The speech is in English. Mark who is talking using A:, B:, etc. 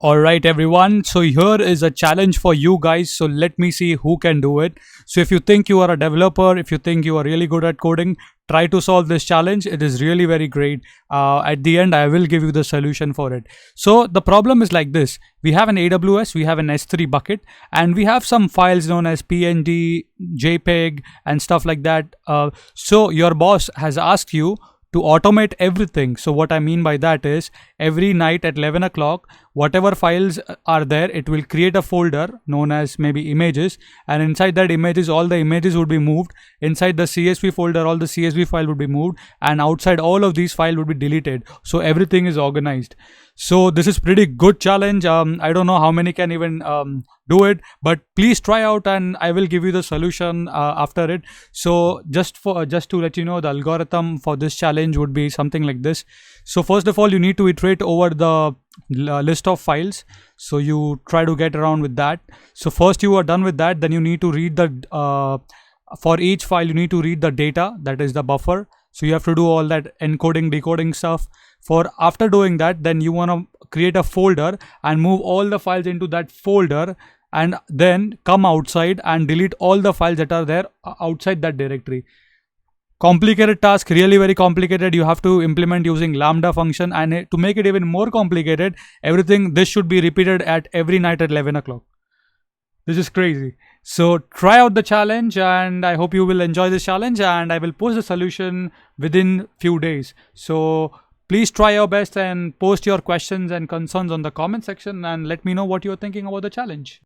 A: All right, everyone. So here is a challenge for you guys. So let me see who can do it. So if you think you are a developer, if you think you are really good at coding, try to solve this challenge. It is really very great. At the end, I will give you the solution for it. So the problem is like this. We have an AWS, we have an S3 bucket, and we have some files known as PNG, JPEG, and stuff like that. So your boss has asked you to automate everything. So what I mean by that is every night at 11 o'clock, whatever files are there, it will create a folder known as maybe images, and inside that images, all the images would be moved. Inside the CSV folder, all the CSV file would be moved, and outside all of these files would be deleted. So everything is organized. So this is pretty good challenge. I don't know how many can even do it, but please try out and I will give you the solution after it. So just to let you know, the algorithm for this challenge would be something like this. So first of all, you need to iterate over the list of files. So you try to get around with that. So first you are done with that, then you need to read the for each file you need to read the data, that is the buffer. So you have to do all that encoding, decoding stuff. For after doing that, then you want to create a folder and move all the files into that folder, and then come outside and delete all the files that are there outside that directory. Complicated task, really very complicated. You have to implement using Lambda function, and to make it even more complicated, this should be repeated at every night at 11 o'clock. This is crazy. So try out the challenge, and I hope you will enjoy this challenge, and I will post the solution within few days. So please try your best and post your questions and concerns on the comment section, and let me know what you're thinking about the challenge.